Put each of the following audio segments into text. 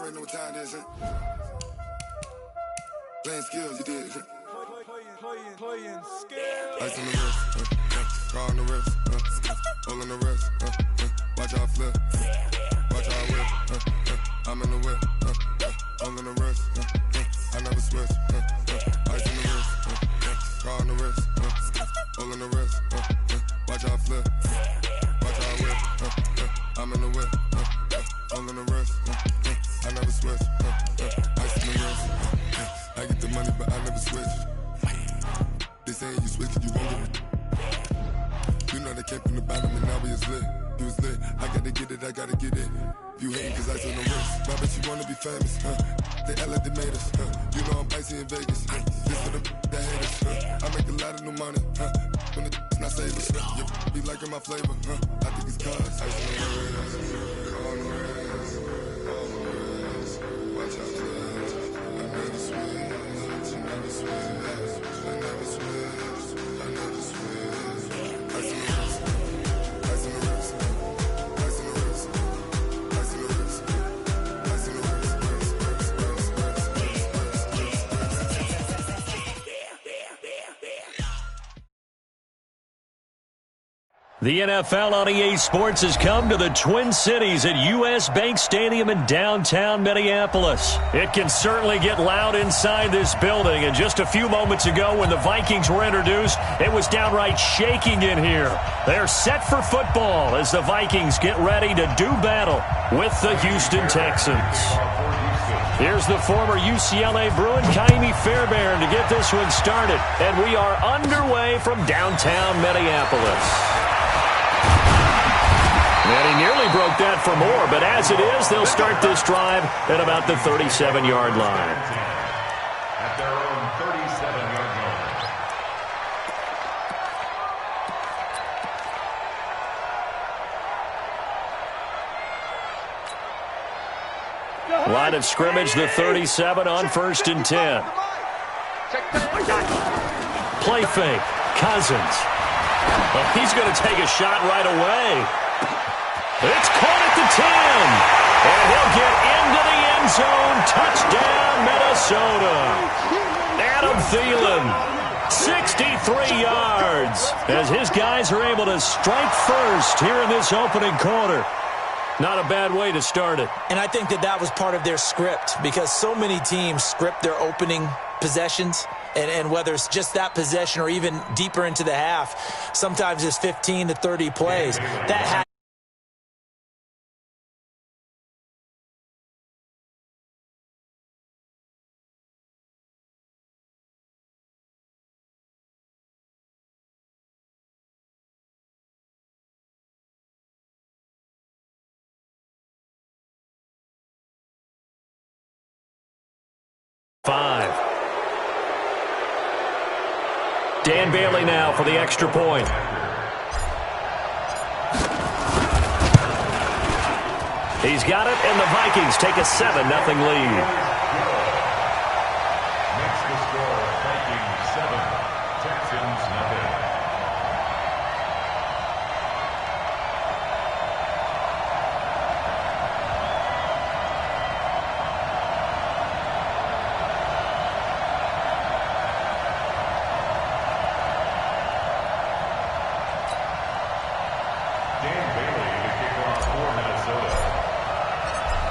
already know what time it is, huh? Playing skills, you did. Playing skills. Ice on the wrist, car on the wrist, hole on the wrist, watch how I flip, watch how I whip, I'm in the whip, hole on the wrist, I never switch, ice on the wrist, car on the wrist, hole on the wrist, watch how I flip, watch how I whip, I'm in the whip, hole on the wrist, I never switch, ice on the wrist, I get the money but I never switch. They saying you switch, you won't get it. You know they came from the bottom and now we is lit. You was lit, I gotta get it, I gotta get it. You hating cause ice on the wrist. My bitch, you wanna be famous, They act like they made us, You know I'm icy in Vegas, This for the that hate us, I make a lot of new money, When it's not savers, You be liking my flavor, I think it's cause ice on the wrist, on the wrist, on the wrist. Watch out, flash, I never switch, I never switch. I never switch, I never switch. Ice on the wrist, ice on the wrist, ice on the wrist, ice on the wrist, ice on the The NFL on EA Sports has come to the Twin Cities at U.S. Bank Stadium in downtown Minneapolis. It can certainly get loud inside this building, and just a few moments ago when the Vikings were introduced, it was downright shaking in here. They're set for football as the Vikings get ready to do battle with the Houston Texans. Here's the former UCLA Bruin, Kaimi Fairbairn, to get this one started, and we are underway from downtown Minneapolis. And he nearly broke that for more, but as it is, they'll start this drive at about the 37-yard line. At their own 37-yard line. Line of scrimmage, the 37 on 1st and 10. Play fake, Cousins. Well, he's going to take a shot right away. It's caught at the 10. And he'll get into the end zone. Touchdown, Minnesota. Adam Thielen, 63 yards, as his guys are able to strike first here in this opening quarter. Not a bad way to start it. And I think that was part of their script, because so many teams script their opening possessions, and whether it's just that possession or even deeper into the half, sometimes it's 15 to 30 plays. That Dan Bailey now for the extra point. He's got it, and the Vikings take a 7-0 lead. Makes the score Vikings 7, Texans 0.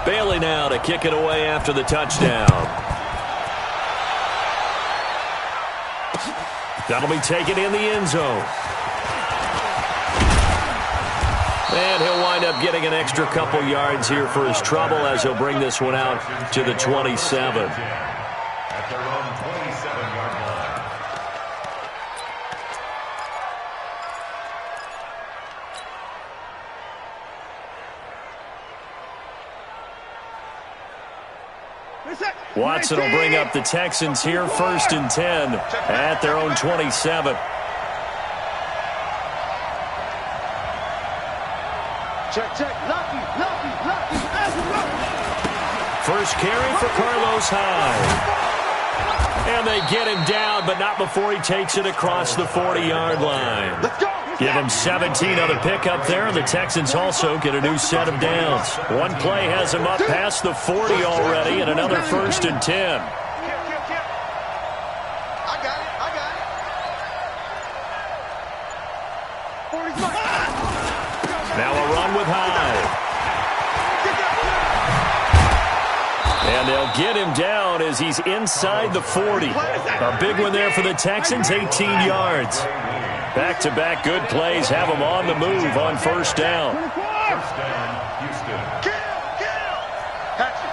Bailey now to kick it away after the touchdown. That'll be taken in the end zone. And he'll wind up getting an extra couple yards here for his trouble as he'll bring this one out to the 27. At their own 27-yard line. Watson will bring up the Texans here, 1st and 10 at their own 27. Check. Lucky. First carry for Carlos Hyde. And they get him down, but not before he takes it across the 40-yard line. Let's go. Give them 17 on the pickup there, and the Texans also get a new set of downs. One play has them up past the 40 already, and another 1st and 10. I got it. Now a run with Hyde. And they'll get him down as he's inside the 40. A big one there for the Texans, 18 yards. Back-to-back good plays have them on the move on 1st down. First down, Houston. Hatchet.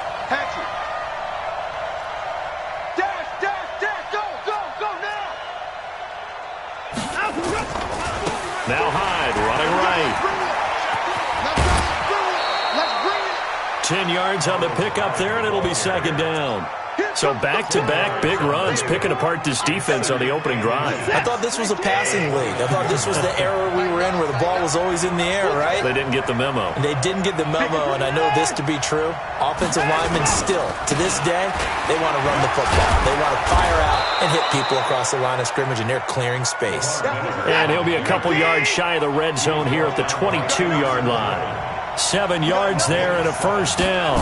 Dash, go now. Now Hyde running right. Let's bring it. 10 yards on the pickup there, and it'll be 2nd down. So back-to-back big runs, picking apart this defense on the opening drive. I thought this was a passing league. I thought this was the era we were in where the ball was always in the air, right? They didn't get the memo. And they didn't get the memo, and I know this to be true. Offensive linemen still, to this day, they want to run the football. They want to fire out and hit people across the line of scrimmage, and they're clearing space. And he'll be a couple yards shy of the red zone here at the 22-yard line. 7 yards there and a 1st down.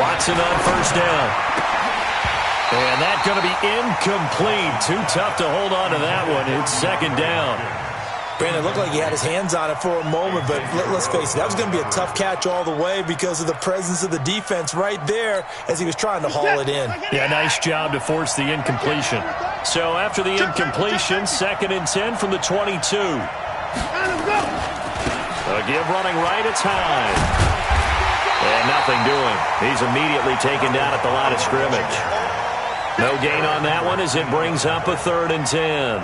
Watson on 1st down. And that's going to be incomplete. Too tough to hold on to that one. It's 2nd down. Brandon, it looked like he had his hands on it for a moment, but let's face it, that was going to be a tough catch all the way because of the presence of the defense right there as he was trying to haul it in. Yeah, nice job to force the incompletion. So after the incompletion, 2nd and 10 from the 22. A give running right, it's Hyde. And nothing doing. He's immediately taken down at the line of scrimmage. No gain on that one as it brings up a 3rd and 10.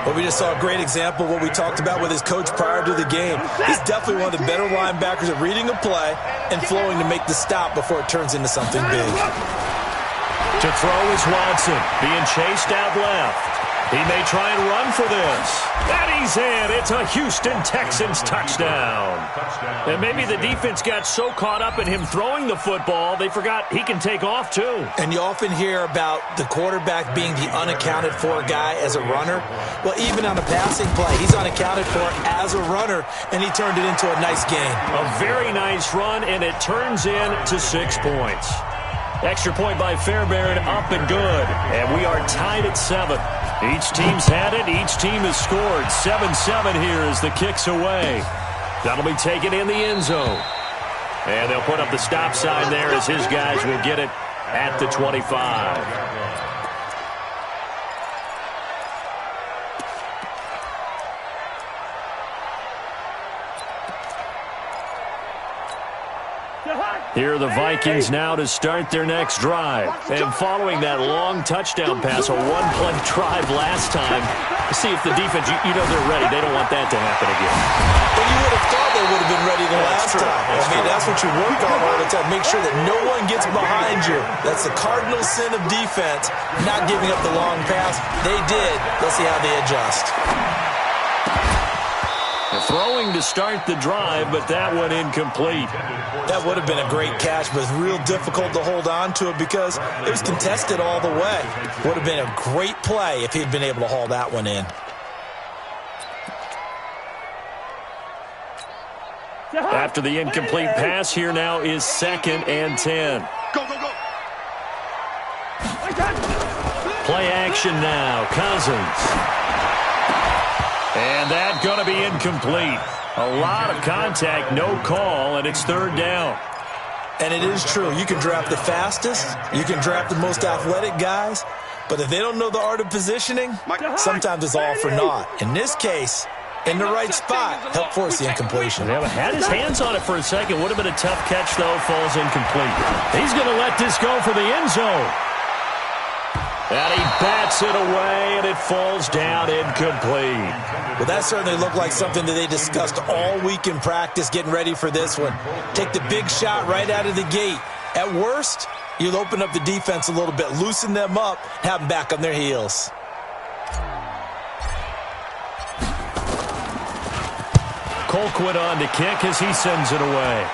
Well, we just saw a great example of what we talked about with his coach prior to the game. He's definitely one of the better linebackers at reading a play and flowing to make the stop before it turns into something big. To throw is Watson, being chased out left. He may try and run for this. And he's in. It's a Houston Texans touchdown. And maybe the defense got so caught up in him throwing the football, they forgot he can take off too. And you often hear about the quarterback being the unaccounted for guy as a runner. Well, even on a passing play, he's unaccounted for as a runner, and he turned it into a nice gain. A very nice run, and it turns into 6 points. Extra point by Fairbairn, up and good. And we are tied at 7. Each team's had it. Each team has scored. 7-7 here as the kick's away. That'll be taken in the end zone. And they'll put up the stop sign there as his guys will get it at the 25. Here are the Vikings now to start their next drive. And following that long touchdown pass, a one-play drive last time, see if the defense, you know they're ready. They don't want that to happen again. But you would have thought they would have been ready the last time. That's what you work on all the time. Make sure that no one gets behind you. That's the cardinal sin of defense, not giving up the long pass. They did. Let's see how they adjust. Throwing to start the drive, but that one incomplete. That would have been a great catch, but it's real difficult to hold on to it because it was contested all the way. Would have been a great play if he'd been able to haul that one in. After the incomplete pass, here now is 2nd and 10. Go. Play action now, Cousins. And that's going to be incomplete. A lot of contact, no call, and it's 3rd down. And it is true. You can draft the fastest. You can draft the most athletic guys. But if they don't know the art of positioning, sometimes it's all for naught. In this case, in the right spot, help force the incompletion. Yeah, had his hands on it for a second. Would have been a tough catch, though. Falls incomplete. He's going to let this go for the end zone. And he bats it away, and it falls down incomplete. Well, that certainly looked like something that they discussed all week in practice getting ready for this one. Take the big shot right out of the gate. At worst, you'll open up the defense a little bit, loosen them up, have them back on their heels. Colquitt on to kick as he sends it away.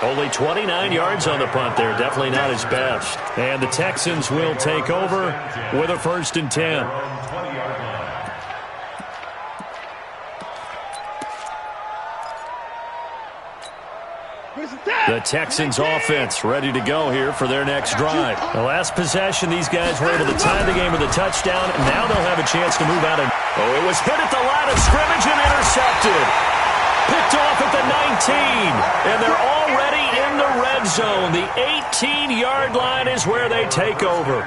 Only 29 yards on the punt there. Definitely not his best. And the Texans will take over with a 1st and 10. The Texans offense ready to go here for their next drive. The last possession, these guys were able to tie the game with a touchdown, and now they'll have a chance to move out. It was hit at the line of scrimmage and intercepted. Picked off at the 19, and they're already in the red zone. The 18-yard line is where they take over.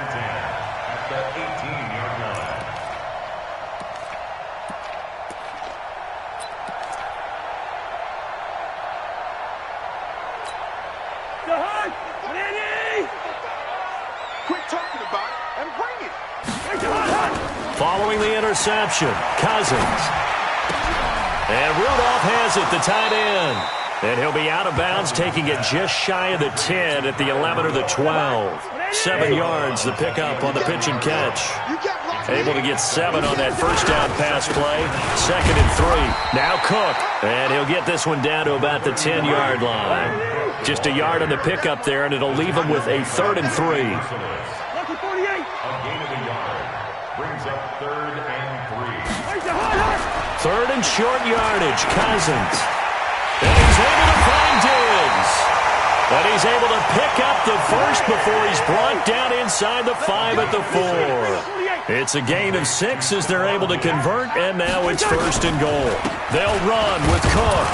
Quit talking about it and bring it. Following the interception, Cousins. And Rudolph has it, the tight end. And he'll be out of bounds, taking it just shy of the 10 at the 11 or the 12. 7 yards, the pickup on the pitch and catch. Able to get 7 on that first down pass play. 2nd and 3. Now Cook. And he'll get this one down to about the 10-yard line. Just a yard on the pickup there, and it'll leave him with a 3rd and 3. A gain of a yard brings up 3rd and 3. 3rd and short yardage, Cousins. And he's able to find Diggs. But he's able to pick up the first before he's brought down inside the 5 at the 4. It's a gain of 6 as they're able to convert, and now it's 1st and goal. They'll run with Cook.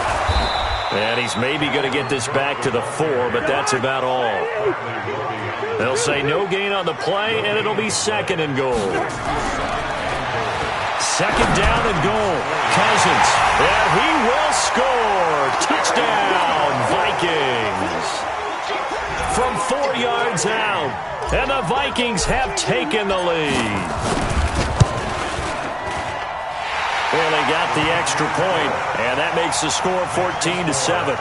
And he's maybe going to get this back to the 4, but that's about all. They'll say no gain on the play, and it'll be 2nd and goal. 2nd down and goal. Cousins. And he will score. Touchdown, Vikings. From 4 yards out. And the Vikings have taken the lead. Well, they got the extra point, and that makes the score 14-7.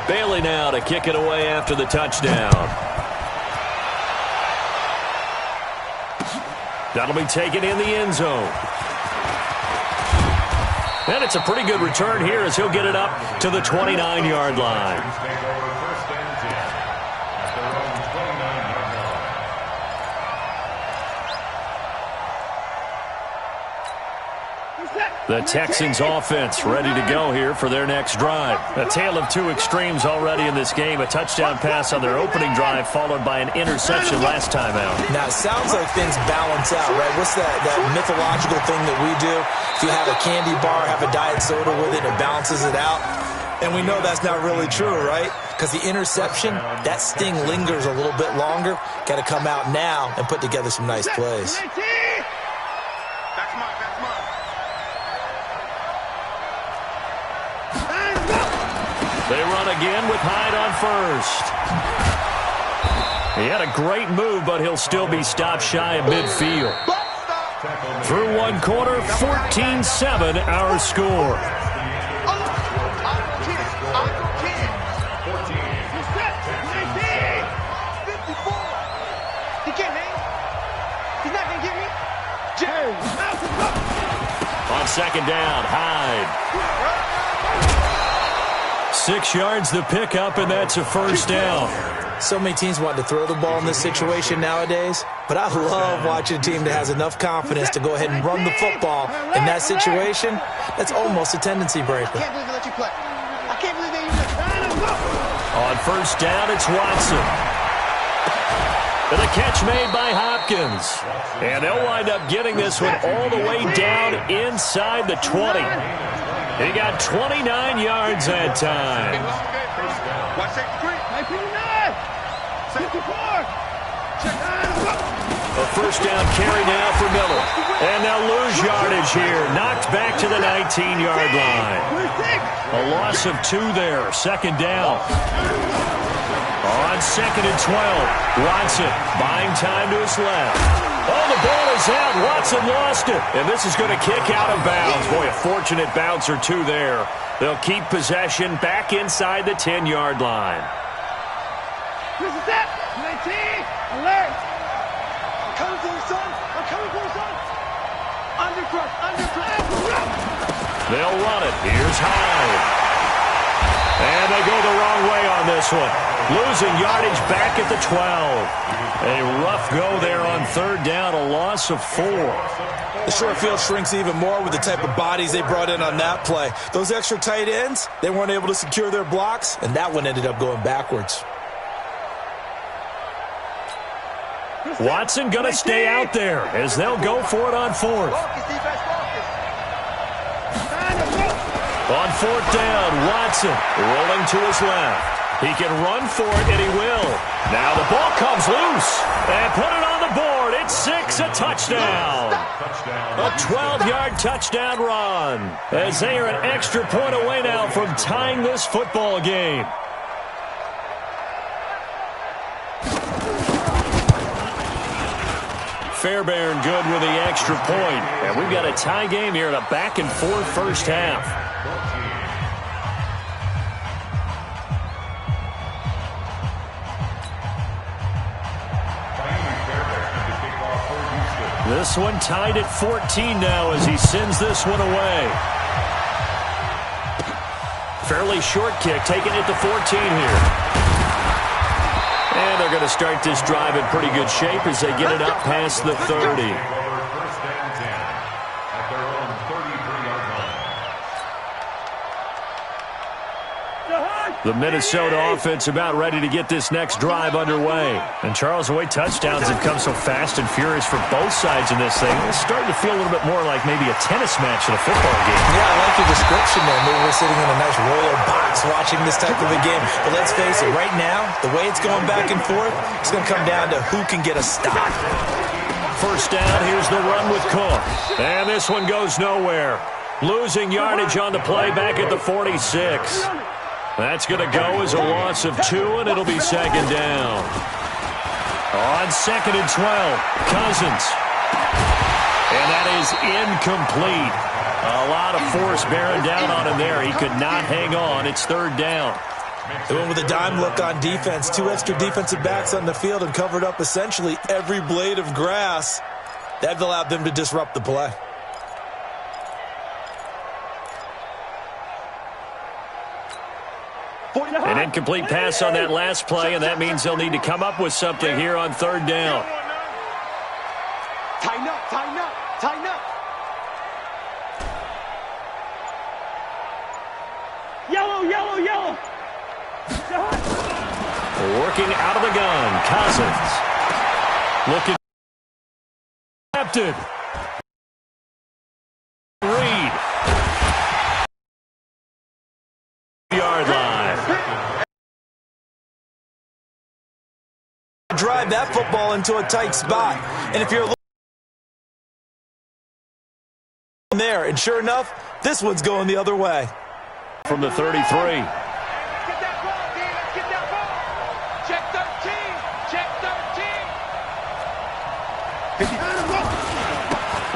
Bailey now to kick it away after the touchdown. That'll be taken in the end zone. And it's a pretty good return here as he'll get it up to the 29-yard line. The Texans offense ready to go here for their next drive. A tale of two extremes already in this game. A touchdown pass on their opening drive followed by an interception last time out. Now, it sounds like things balance out, right? What's that mythological thing that we do? If you have a candy bar, have a diet soda with it, it balances it out. And we know that's not really true, right? Because the interception, that sting lingers a little bit longer. Got to come out now and put together some nice plays. That's mine. They run again with Hyde on first. He had a great move, but he'll still be stopped shy of midfield. Through one quarter, 14-7 our score. On second down, Hyde. 6 yards the pickup, and that's a first down. So many teams want to throw the ball in this situation nowadays, but I love watching a team that has enough confidence to go ahead and run the football. In that situation, that's almost a tendency breaker. I can't believe they let you play. I can't believe they even... On first down, it's Watson. And a catch made by Hopkins. And they'll wind up getting this one all the way down inside the 20. He got 29 yards that time. Watch 63. 54. A first down carry now for Miller. And they'll lose yardage here. Knocked back to the 19-yard line. A loss of 2 there. Second down. On 2nd and 12. Watson buying time to his left. Oh, the ball is out. Watson lost it. And this is going to kick out of bounds. Boy, a fortunate bounce or two there. They'll keep possession back inside the 10-yard line. Step. 19. Alert. I'm coming for you, son. I'm coming for you, son. Undercrush. They'll run it. Here's Hyde. And they go the wrong way on this one. Losing yardage back at the 12. A rough go there on third down, a loss of 4. The short field shrinks even more with the type of bodies they brought in on that play. Those extra tight ends, they weren't able to secure their blocks, and that one ended up going backwards. Watson going to stay out there as they'll go for it on fourth. On fourth down, Watson rolling to his left. He can run for it, and he will. Now the ball comes loose. And put it on the board. It's 6, a touchdown. A 12-yard touchdown run. As they are an extra point away now from tying this football game. Fairbairn good with the extra point. And we've got a tie game here in a back-and-forth first half. This one tied at 14 now as he sends this one away. Fairly short kick, taking it to 14 here. And they're going to start this drive in pretty good shape as they get it up past the 30. The Minnesota offense about ready to get this next drive underway. And Charles, the way touchdowns have come so fast and furious for both sides in this thing, it's starting to feel a little bit more like maybe a tennis match in a football game. Yeah, I like your description there. Maybe we're sitting in a nice roller box watching this type of a game. But let's face it, right now, the way it's going back and forth, it's going to come down to who can get a stop. First down, here's the run with Cook. And this one goes nowhere. Losing yardage on the play back at the 46. That's going to go as a loss of 2, and it'll be second down. On second and 12, Cousins. And that is incomplete. A lot of force bearing down on him there. He could not hang on. It's third down. They went with a dime look on defense. 2 extra defensive backs on the field and covered up essentially every blade of grass. That allowed them to disrupt the play. An incomplete pass on that last play, and that means they'll need to come up with something here on third down. Tighten up, tighten up, tighten up. Yellow, yellow, yellow. Working out of the gun, Cousins. Looking captain. Reed. Yard line. Drive that football into a tight spot. And if you're looking there, and sure enough, this one's going the other way. From the 33. Get that ball, D. Let's get that ball. Check 13. Check 13.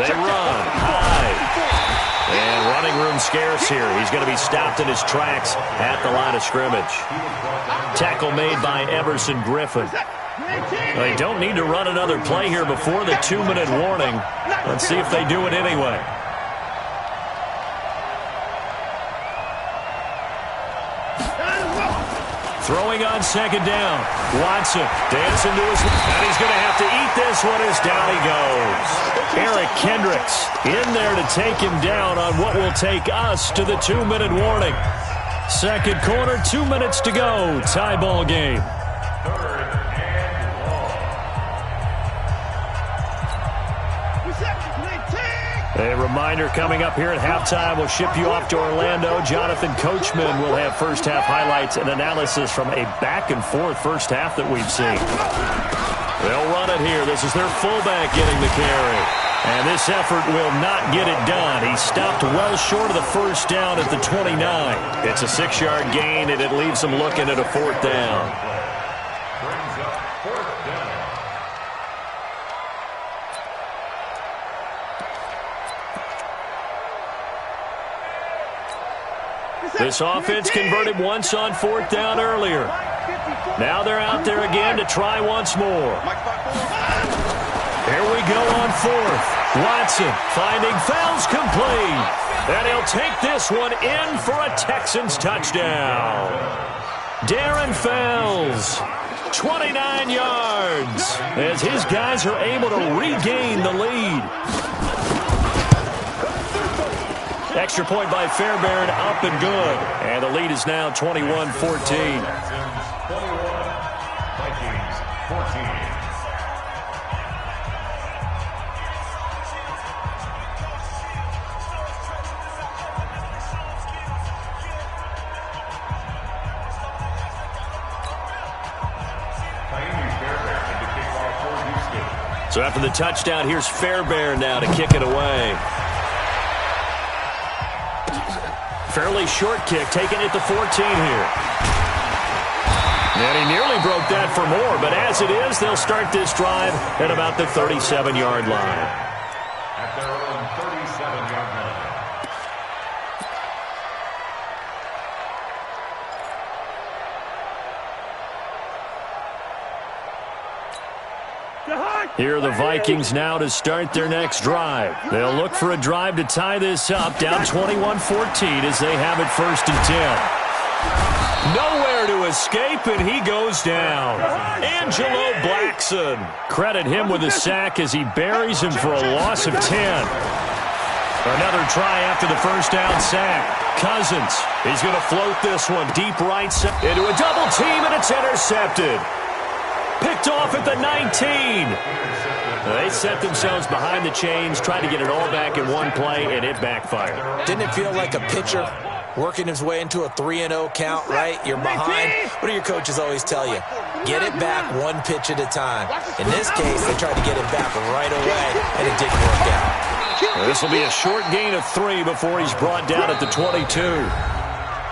They run high. And running room scarce here. He's going to be stopped in his tracks at the line of scrimmage. Tackle made by Everson Griffin. They don't need to run another play here before the 2-minute warning. Let's see if they do it anyway. Throwing on second down. Watson dancing to his left. And he's going to have to eat this one as down he goes. Eric Kendricks in there to take him down on what will take us to the 2-minute warning. Second quarter, 2 minutes to go. Tie ball game. A reminder coming up here at halftime. We'll ship you off to Orlando. Jonathan Coachman will have first-half highlights and analysis from a back-and-forth first half that we've seen. They'll run it here. This is their fullback getting the carry. And this effort will not get it done. He stopped well short of the first down at the 29. It's a 6-yard gain, and it leaves them looking at a fourth down. This offense converted once on fourth down earlier. Now they're out there again to try once more. Here we go on fourth. Watson finding fouls complete. And he'll take this one in for a Texans touchdown. Darren Fells, 29 yards, as his guys are able to regain the lead. Extra point by Fairbairn, up and good. And the lead is now 21-14. So after the touchdown, here's Fairbairn now to kick it away. Fairly short kick, taken at the 14 here. And he nearly broke that for more, but as it is, they'll start this drive at about the 37-yard line. At their own 37-yard line. Here are the Vikings now to start their next drive. They'll look for a drive to tie this up, down 21-14 as they have it 1st and 10. Nowhere to escape, and he goes down. Angelo Blackson. Credit him with a sack as he buries him for a loss of 10. Another try after the first down sack. Cousins, he's going to float this one deep right side into a double team, and it's intercepted. Picked off at the 19. They set themselves behind the chains, tried to get it all back in one play, and it backfired. Didn't it feel like a pitcher working his way into a 3-0 count, right? You're behind. What do your coaches always tell you? Get it back one pitch at a time. In this case, they tried to get it back right away, and it didn't work out. This will be a short gain of 3 before he's brought down at the 22.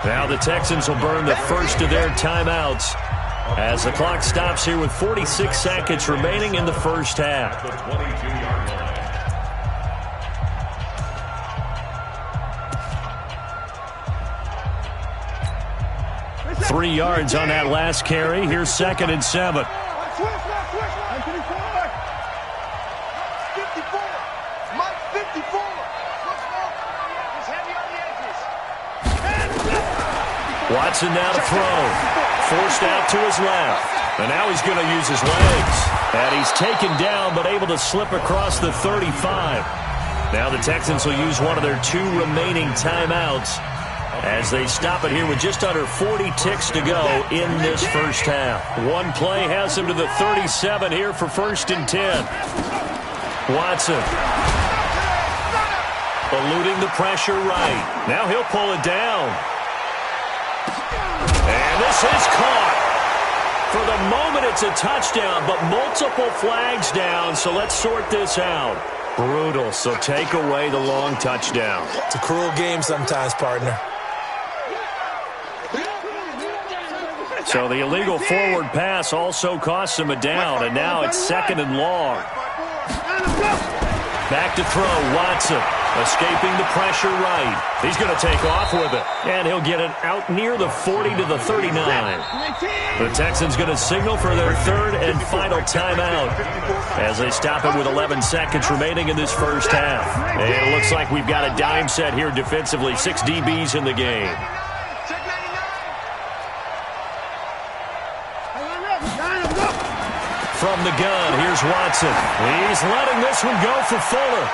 Now the Texans will burn the first of their timeouts as the clock stops here with 46 seconds remaining in the first half. The 22-yard line. 3 yards on that last carry. Here's 2nd and 7. Watson now to throw. Forced out to his left. And now he's going to use his legs. And he's taken down but able to slip across the 35. Now the Texans will use one of their 2 remaining timeouts as they stop it here with just under 40 ticks to go in this first half. One play has him to the 37 here for 1st and 10. Watson eluding the pressure right. Now he'll pull it down. And this is caught. For the moment, it's a touchdown, but multiple flags down, so let's sort this out. Brutal, so take away the long touchdown. It's a cruel game sometimes, partner. So the illegal forward pass also costs him a down, and now it's 2nd and long. Back to throw, Watson. Escaping the pressure right. He's going to take off with it. And he'll get it out near the 40 to the 39. The Texans going to signal for their 3rd and final timeout as they stop it with 11 seconds remaining in this first half. And it looks like we've got a dime set here defensively. 6 DBs in the game. From the gun, here's Watson. He's letting this one go for Fuller.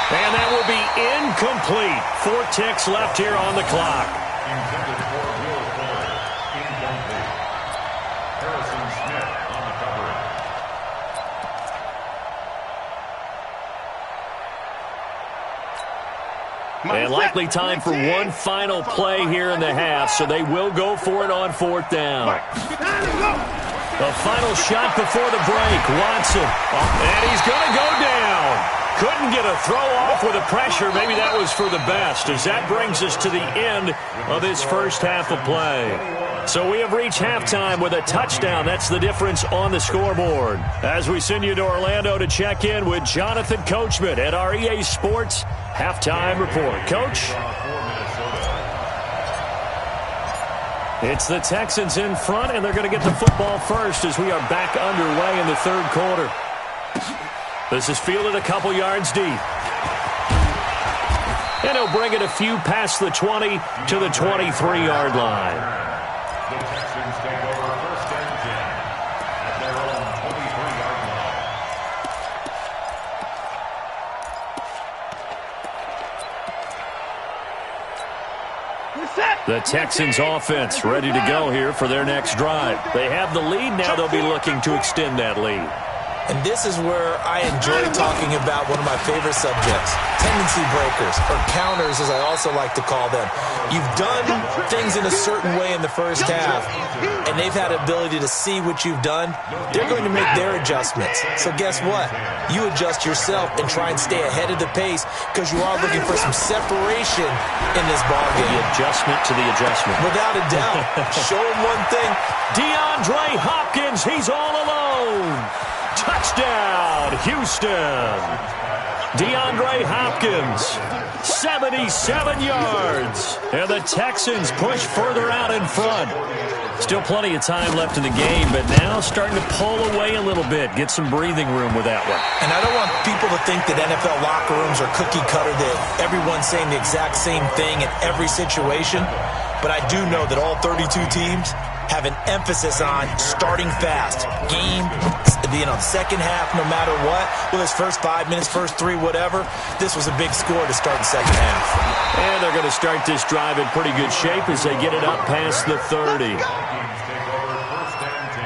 And that will be incomplete. 4 ticks left here on the clock. Intended for Will Fuller. Incomplete. Harrison Smith on the coverage. And likely time for one final play here in the half, so they will go for it on 4th down. The final shot before the break. Watson. And he's going to go down. Couldn't get a throw off with the pressure. Maybe that was for the best, as that brings us to the end of this first half of play. So we have reached halftime with a touchdown. That's the difference on the scoreboard. As we send you to Orlando to check in with Jonathan Coachman at our EA Sports Halftime Report. Coach? It's the Texans in front, and they're going to get the football first as we are back underway in the third quarter. This is fielded a couple yards deep. And he'll bring it a few past the 20 to the 23-yard line. The Texans take over first and 10 at their own 23-yard line. The Texans offense ready to go here for their next drive. They have the lead. Now they'll be looking to extend that lead. And this is where I enjoy talking about one of my favorite subjects, tendency breakers, or counters as I also like to call them. You've done things in a certain way in the first half, and they've had the ability to see what you've done. They're going to make their adjustments. So guess what? You adjust yourself and try and stay ahead of the pace because you are looking for some separation in this ballgame. The adjustment to the adjustment. Without a doubt. Show him one thing. DeAndre Hopkins, he's all alone. Touchdown, Houston. DeAndre Hopkins, 77 yards. And the Texans push further out in front. Still plenty of time left in the game, but now starting to pull away a little bit. Get some breathing room with that one. And I don't want people to think that NFL locker rooms are cookie cutter, that everyone's saying the exact same thing in every situation. But I do know that all 32 teams have an emphasis on starting fast. Game, second half, no matter what. Well, it's first 5 minutes, first 3, whatever. This was a big score to start the second half. And they're going to start this drive in pretty good shape as they get it up past the 30. Take over first and 10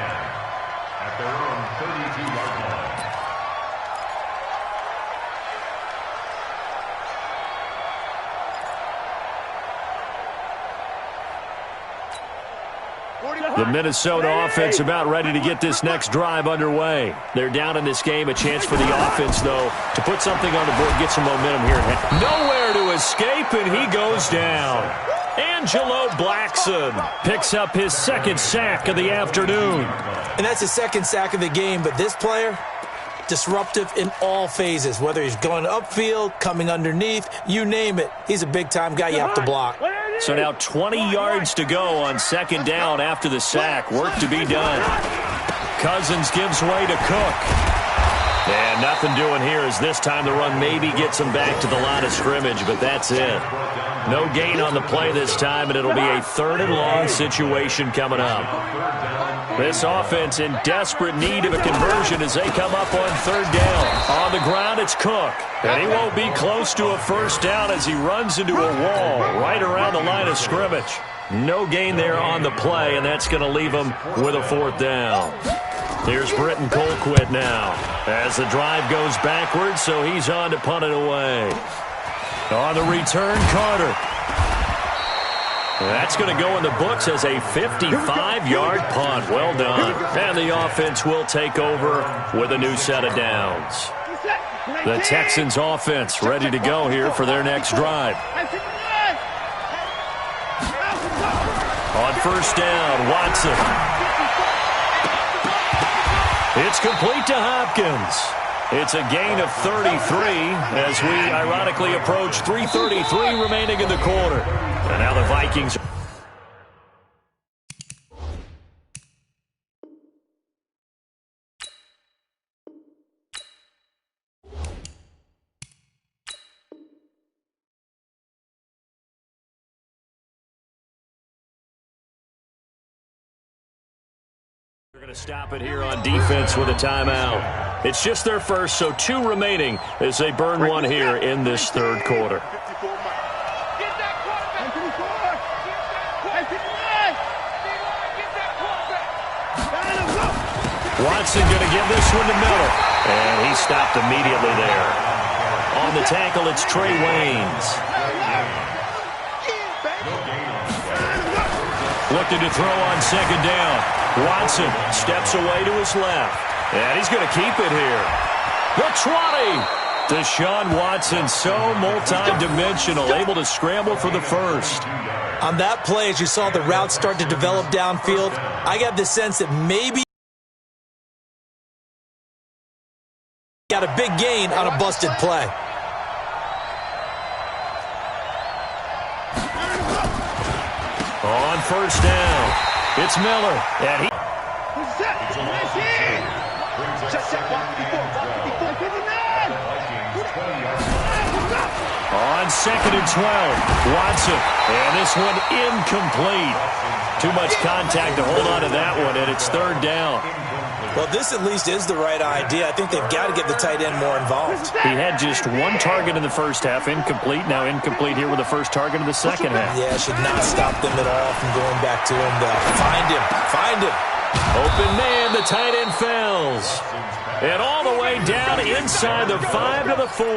at their own 32-yard line. The Minnesota offense about ready to get this next drive underway. They're down in this game. A chance for the offense, though, to put something on the board, get some momentum here. Nowhere to escape, and he goes down. Angelo Blackson picks up his second sack of the afternoon. And that's his second sack of the game, but this player, disruptive in all phases, whether he's going upfield, coming underneath, you name it. He's a big-time guy you have to block. So now 20 yards to go on second down after the sack. Work to be done. Cousins gives way to Cook. And nothing doing here as this time the run maybe gets him back to the line of scrimmage, but that's it. No gain on the play this time, and it'll be a third and long situation coming up. This offense in desperate need of a conversion as they come up on third down. On the ground, it's Cook. And he won't be close to a first down as he runs into a wall right around the line of scrimmage. No gain there on the play, and that's going to leave him with a fourth down. Here's Britton Colquitt now as the drive goes backwards, so he's on to punt it away. On the return, Carter. That's going to go in the books as a 55-yard punt. Well done. And the offense will take over with a new set of downs. The Texans offense ready to go here for their next drive. On first down, Watson. It's complete to Hopkins. It's a gain of 33 as we ironically approach 3:33 remaining in the quarter. And now the Vikings. They're going to stop it here on defense with a timeout. It's just their first, so 2 remaining as they burn one here in this third quarter. Watson going to give this one to Miller. And he stopped immediately there. On the tackle, it's Trey Waynes. Looking to throw on second down. Watson steps away to his left. And he's going to keep it here. The 20. Deshaun Watson, so multi-dimensional, able to scramble for the first. On that play, as you saw the route start to develop downfield, I got the sense that maybe got a big gain on a busted play. On first down, it's Miller. And he... On 2nd and 12, Watson. And this one incomplete. Too much contact to hold on to that one, and it's 3rd down. Well, this at least is the right idea. I think they've got to get the tight end more involved. He had just 1 target in the first half, incomplete. Now incomplete here with the first target in the second half. Yeah, should not stop them at all from going back to him. Find him. Find him. Open man, the tight end fails. And all the way down inside the 5 to the 4.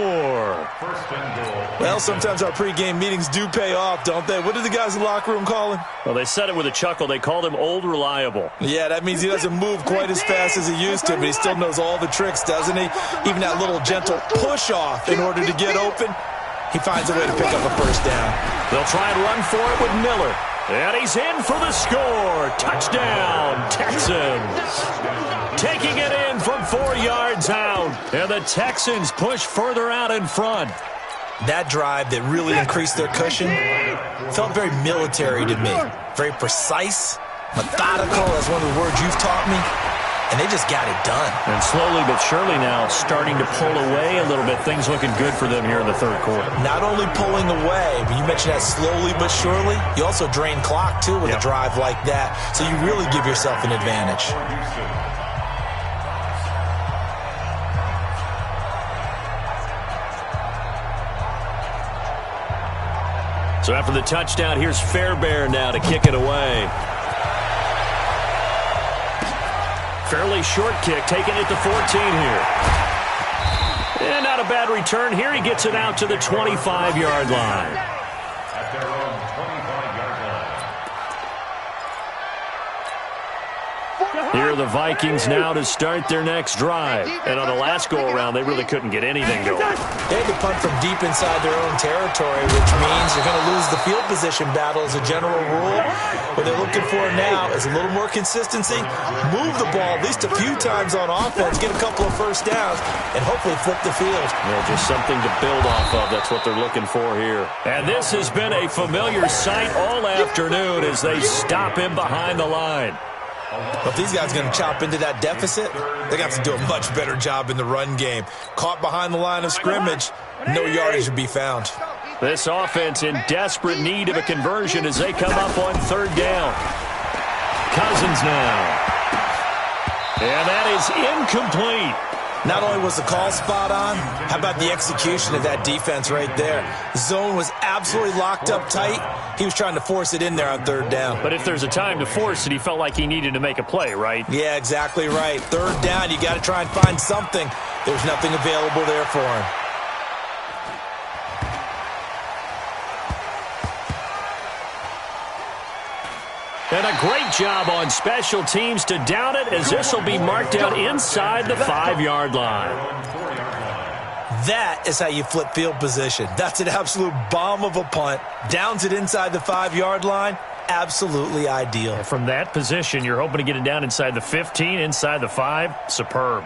Well, sometimes our pregame meetings do pay off, don't they? What did the guys in the locker room call him? Well, they said it with a chuckle. They called him Old Reliable. Yeah, that means he doesn't move quite as fast as he used to, but he still knows all the tricks, doesn't he? Even that little gentle push-off in order to get open, he finds a way to pick up a first down. They'll try and run for it with Miller. And he's in for the score. Touchdown, Texans. Taking it in from 4 yards out. And the Texans push further out in front. That drive that really increased their cushion felt very military to me. Very precise, methodical, that's one of the words you've taught me. And they just got it done. And slowly but surely now starting to pull away a little bit. Things looking good for them here in the 3rd quarter. Not only pulling away, but you mentioned that slowly but surely. You also drain clock, too, with a drive like that. So you really give yourself an advantage. So after the touchdown, here's Fairbairn now to kick it away. Fairly short kick, taking it to 14 here. And not a bad return here. He gets it out to the 25-yard line. At their own 25-yard line. Here are the Vikings now to start their next drive. And on the last go-around, they really couldn't get anything going. They had to punt from deep inside their own territory, which means you're going to lose the field position battle as a general rule. What they're looking for now is a little more consistency, move the ball at least a few times on offense, get a couple of first downs, and hopefully flip the field. Yeah, just something to build off of. That's what they're looking for here. And this has been a familiar sight all afternoon as they stop him behind the line. But if these guys are going to chop into that deficit, they're going to have to do a much better job in the run game. Caught behind the line of scrimmage, no yardage to be found. This offense in desperate need of a conversion as they come up on 3rd down. Cousins now. And that is incomplete. Not only was the call spot on, how about the execution of that defense right there? Zone was absolutely locked up tight. He was trying to force it in there on 3rd down. But if there's a time to force it, he felt like he needed to make a play, right? Yeah, exactly right. 3rd down, you got to try and find something. There's nothing available there for him. And a great job on special teams to down it as this will be marked out inside the 5-yard line. That is how you flip field position. That's an absolute bomb of a punt. Downs it inside the 5-yard line. Absolutely ideal. From that position, you're hoping to get it down inside the 15, inside the 5. Superb.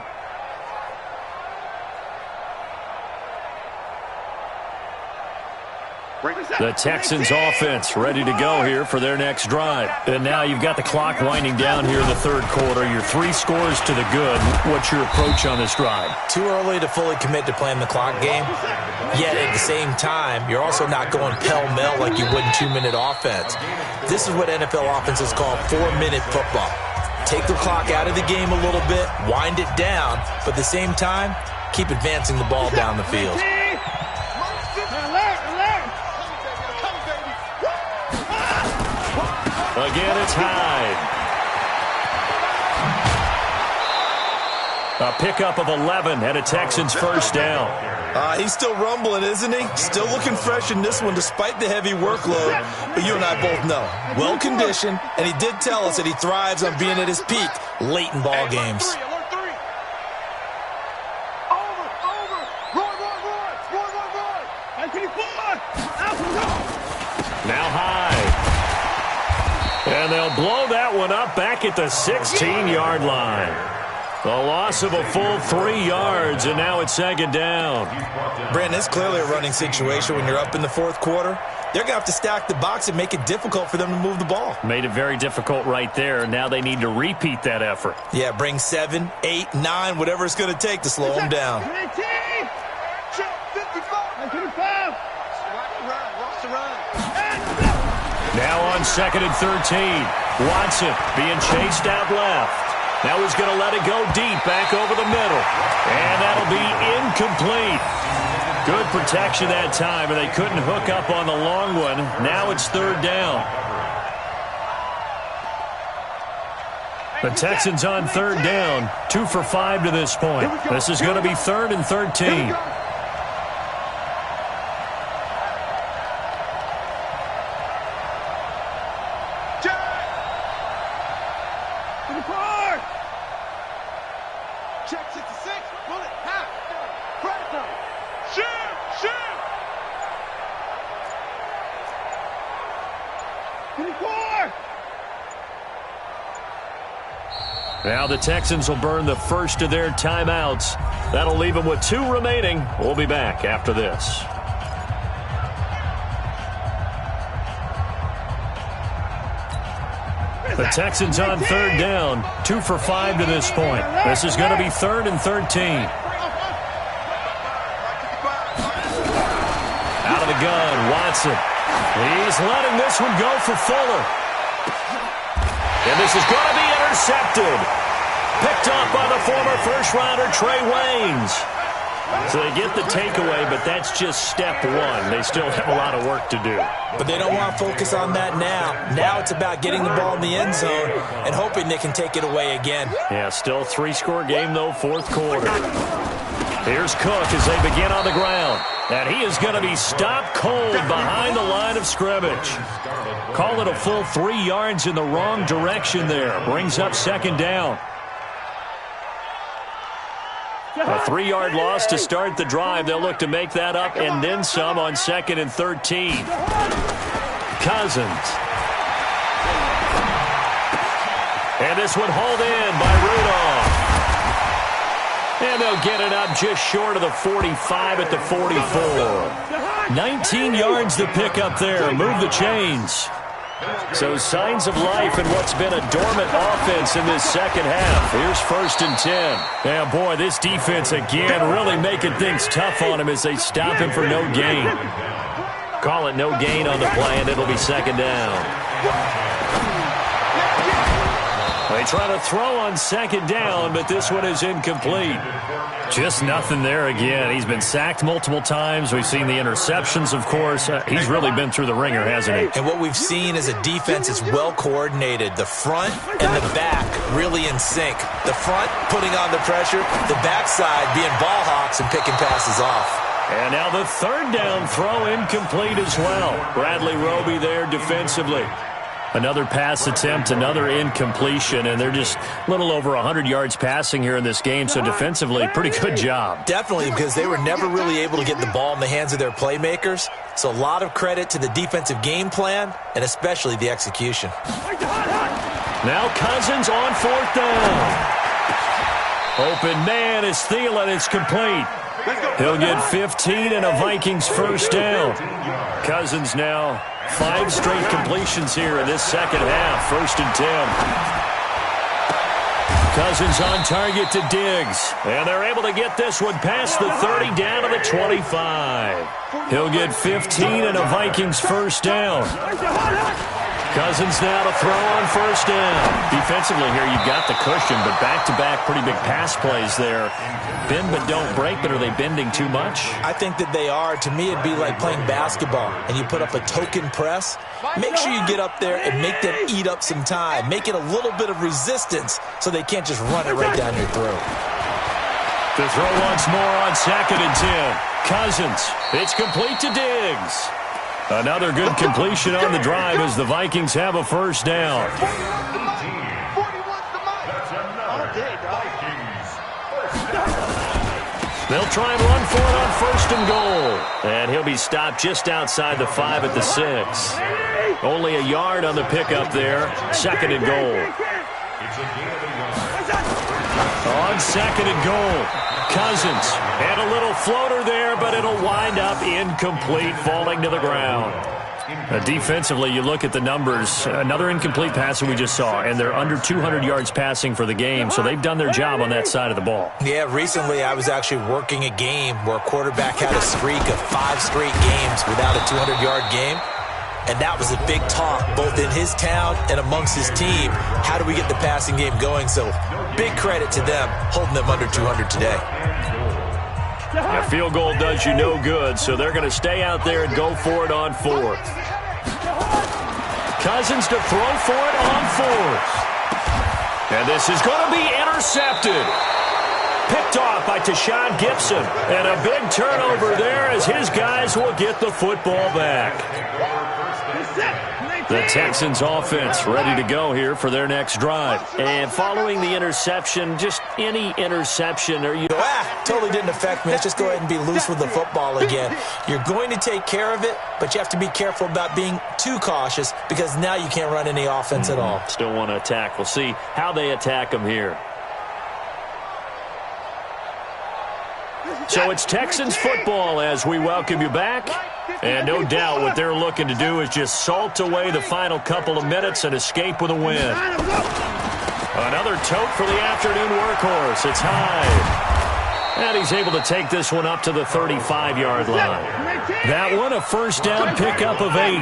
The Texans offense ready to go here for their next drive. And now you've got the clock winding down here in the 3rd quarter. Your 3 scores to the good. What's your approach on this drive? Too early to fully commit to playing the clock game. Yet at the same time, you're also not going pell-mell like you would in 2-minute offense. This is what NFL offenses call 4-minute football. Take the clock out of the game a little bit, wind it down, but at the same time, keep advancing the ball down the field. Again, it's Hyde. A pickup of 11 and a Texans first down. He's still rumbling, isn't he? Still looking fresh in this one despite the heavy workload. But you and I both know, well-conditioned, and he did tell us that he thrives on being at his peak late in ball games. Now Hyde. And they'll blow that one up back at the 16-yard line. The loss of a full 3 yards, and now it's second down. Brandon, it's clearly a running situation when you're up in the fourth quarter. They're going to have to stack the box and make it difficult for them to move the ball. Made it very difficult right there. Now they need to repeat that effort. Yeah, bring 7, 8, 9, whatever it's going to take to slow them down. 18! Check 55! 25! Watch the run. Now on 2nd and 13. Watson being chased out left. Now he's going to let it go deep back over the middle. And that'll be incomplete. Good protection that time, and they couldn't hook up on the long one. Now it's 3rd down. The Texans on 3rd down, 2 for 5 to this point. This is going to be 3rd and 13. Check 66, bullet, half, press zone, shoot! 24! Now the Texans will burn the first of their timeouts. That'll leave them with 2 remaining. We'll be back after this. The Texans on 3rd down, 2 for 5 to this point. This is going to be 3rd and 13. Out of the gun, Watson. He's letting this one go for Fuller. And this is going to be intercepted. Picked off by the former first-rounder Trey Waynes. So they get the takeaway, but that's just step 1. They still have a lot of work to do. But they don't want to focus on that now. Now it's about getting the ball in the end zone and hoping they can take it away again. Yeah, still 3-score game, though, 4th quarter. Here's Cook as they begin on the ground. And he is going to be stopped cold behind the line of scrimmage. Call it a full 3 yards in the wrong direction there. Brings up 2nd down. A 3-yard loss to start the drive. They'll look to make that up and then some on 2nd and 13. Cousins. And this one hauled in by Rudolph. And they'll get it up just short of the 45 at the 44. 19 yards to pick up there. Move the chains. So signs of life in what's been a dormant offense in this second half. Here's 1st and 10. Yeah, boy, this defense again really making things tough on him as they stop him for no gain. Call it no gain on the play, and it'll be 2nd down. They try to throw on 2nd down, but this one is incomplete. Just nothing there again. He's been sacked multiple times. We've seen the interceptions, of course. He's really been through the ringer, hasn't he? And what we've seen is a defense that's well coordinated. The front and the back really in sync. The front putting on the pressure, the backside being ball hawks and picking passes off. And now the 3rd down throw incomplete as well. Bradley Roby there defensively. Another pass attempt, another incompletion, and they're just a little over 100 yards passing here in this game, so defensively, pretty good job. Definitely, because they were never really able to get the ball in the hands of their playmakers, so a lot of credit to the defensive game plan and especially the execution. Now Cousins on 4th down. Open man is Thielen. It's complete. He'll get 15 and a Vikings 1st down. Cousins now 5 straight completions here in this second half. 1st and 10. Cousins on target to Diggs. And they're able to get this one past the 30 down to the 25. He'll get 15 and a Vikings 1st down. Cousins now to throw on 1st down. Defensively here, you've got the cushion, but back-to-back pretty big pass plays there. Bend but don't break, but are they bending too much? I think that they are. To me, it'd be like playing basketball, and you put up a token press. Make sure you get up there and make them eat up some time. Make it a little bit of resistance so they can't just run it right down your throat. The throw once more on 2nd and 10. Cousins, it's complete to Diggs. Another good completion on the drive as the Vikings have a 1st down. They'll try and run for it on 1st and goal. And he'll be stopped just outside the 5 at the 6. Only a yard on the pickup there. 2nd and goal. On second and goal, Cousins had a little floater there, but it'll wind up incomplete, falling to the ground. Defensively, you look at the numbers. Another incomplete pass that we just saw, and they're under 200 yards passing for the game, so they've done their job on that side of the ball. Yeah, recently I was actually working a game where a quarterback had a streak of 5 straight games without a 200-yard game. And that was a big talk, both in his town and amongst his team. How do we get the passing game going? So big credit to them, holding them under 200 today. A field goal does you no good, so they're going to stay out there and go for it on fourth. Cousins to throw for it on fourth. And this is going to be intercepted. Picked off by Tashawn Gibson. And a big turnover there as his guys will get the football back. The Texans offense ready to go here for their next drive. And following the interception, just any interception. Totally didn't affect me. Let's just go ahead and be loose with the football again. You're going to take care of it, but you have to be careful about being too cautious because now you can't run any offense at all. Still want to attack. We'll see how they attack them here. So it's Texans football as we welcome you back. And no doubt what they're looking to do is just salt away the final couple of minutes and escape with a win. Another tote for the afternoon workhorse. It's Hyde. And he's able to take this one up to the 35-yard line. That one a first down pickup of 8.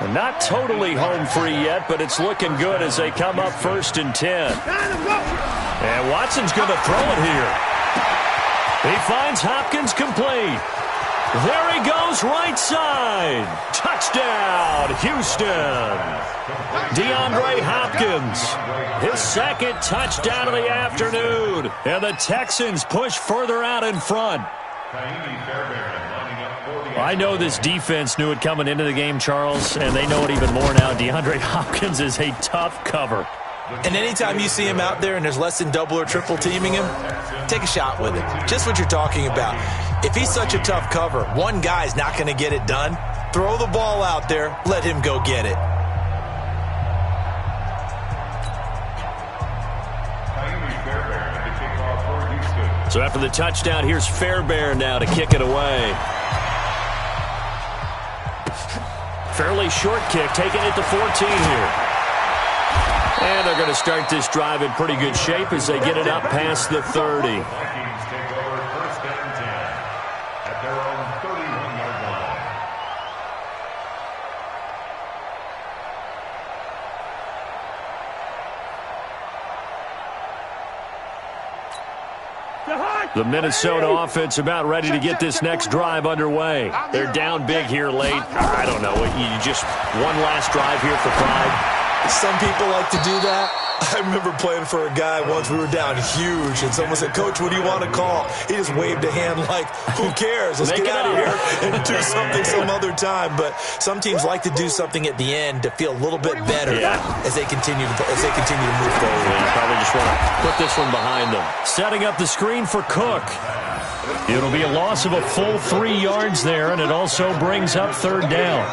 And not totally home free yet, but it's looking good as they come up 1st and 10. And Watson's going to throw it here. He finds Hopkins complete. There he goes, right side. Touchdown, Houston. DeAndre Hopkins, his second touchdown of the afternoon. And the Texans push further out in front. I know this defense knew it coming into the game, Charles, and they know it even more now. DeAndre Hopkins is a tough cover. And anytime you see him out there and there's less than double or triple teaming him, take a shot with it. Just what you're talking about. If he's such a tough cover, one guy's not going to get it done. Throw the ball out there. Let him go get it. So after the touchdown, here's Fairbairn now to kick it away. Fairly short kick, taking it to 14 here. And they're going to start this drive in pretty good shape as they get it up past the 30. The Minnesota offense about ready to get this next drive underway. They're down big here late. I don't know. You just one last drive here for pride. Some people like to do that. I remember playing for a guy once. We were down huge, and someone said, "Coach, what do you want to call?" He just waved a hand like, "Who cares? Let's get out of here and do something some other time." But some teams like to do something at the end to feel a little bit better as they continue to move forward. Yeah, probably just want to put this one behind them. Setting up the screen for Cook. It'll be a loss of a full 3 yards there, and it also brings up 3rd down.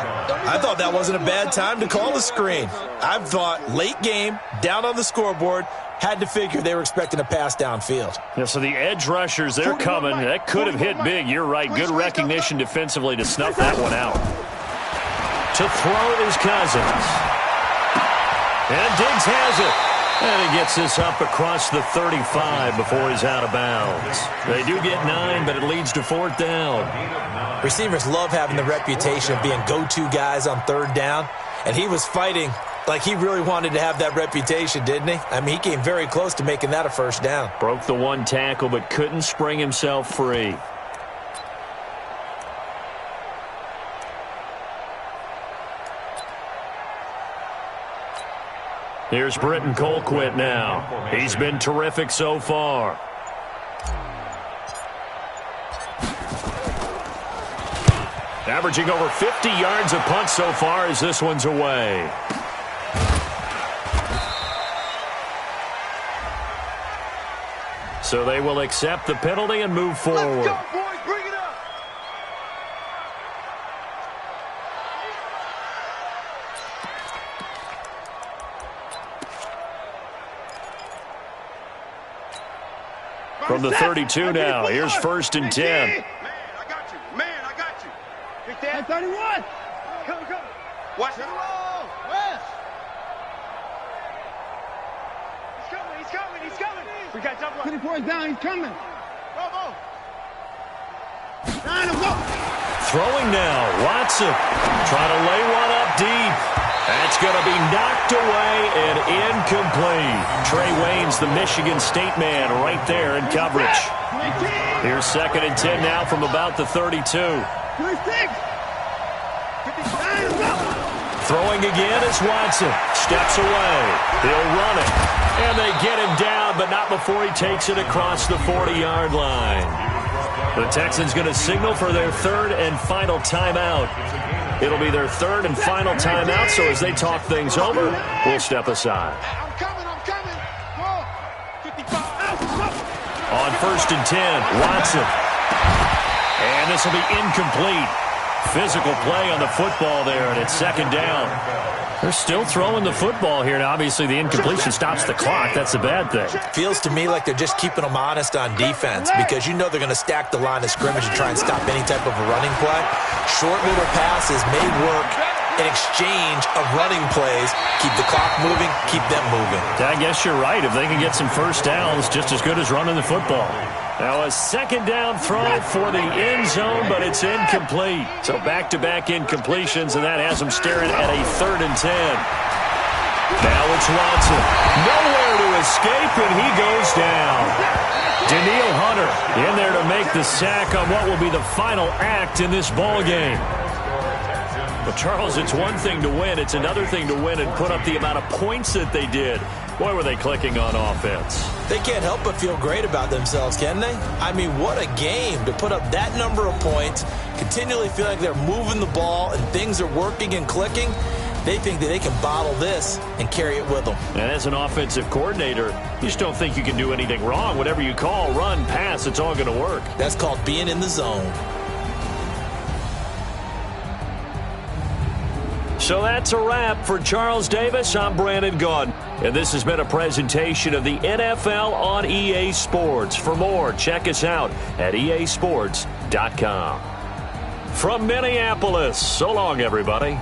I thought that wasn't a bad time to call the screen. I thought late game, down on the scoreboard, had to figure they were expecting a pass downfield. Yeah, so the edge rushers, they're coming. That could have hit big. You're right. Good recognition defensively to snuff that one out. To throw is Cousins. And Diggs has it. And he gets this up across the 35 before he's out of bounds. They do get 9, but it leads to 4th down. Receivers love having the reputation of being go-to guys on 3rd down. And he was fighting like he really wanted to have that reputation, didn't he? I mean, he came very close to making that a 1st down. Broke the one tackle, but couldn't spring himself free. Here's Britton Colquitt now. He's been terrific so far. Averaging over 50 yards a punt so far as this one's away. So they will accept the penalty and move forward. Let's go, boys. Bring it up. From the 32 now, here's 1st and 10. Man, I got you. Man, I got you. Big Dan. 31. Come. Watch it. West. He's coming. We got double. 24 is down. He's coming. Bravo. Throwing now, Watson trying to lay one up deep. That's going to be knocked away and incomplete. Trey Wayne's the Michigan State man right there in coverage. Here's 2nd and 10 now from about the 32. Throwing again is Watson. Steps away. He'll run it. And they get him down, but not before he takes it across the 40-yard line. The Texans going to signal for their 3rd and final timeout. It'll be their 3rd and final timeout, so as they talk things over, we'll step aside. I'm coming. Go. 55. On 1st and 10, Watson. And this will be incomplete. Physical play on the football there, and it's 2nd down. They're still throwing the football here. Now, obviously, the incompletion stops the clock. That's a bad thing. Feels to me like they're just keeping them honest on defense because you know they're going to stack the line of scrimmage and try and stop any type of a running play. Short little passes may work in exchange of running plays. Keep the clock moving, keep them moving. I guess you're right. If they can get some first downs, just as good as running the football. Now a 2nd down throw for the end zone, but it's incomplete. So back-to-back incompletions, and that has them staring at a 3rd and 10. Now it's Watson. Nowhere to escape, and he goes down. Daniil Hunter in there to make the sack on what will be the final act in this ball game. But, Charles, it's one thing to win. It's another thing to win and put up the amount of points that they did. Boy, were they clicking on offense. They can't help but feel great about themselves, can they? I mean, what a game to put up that number of points, continually feel like they're moving the ball and things are working and clicking. They think that they can bottle this and carry it with them. And as an offensive coordinator, you just don't think you can do anything wrong. Whatever you call, run, pass, it's all going to work. That's called being in the zone. So that's a wrap for Charles Davis. I'm Brandon Gaudin, and this has been a presentation of the NFL on EA Sports. For more, check us out at easports.com. From Minneapolis, so long, everybody.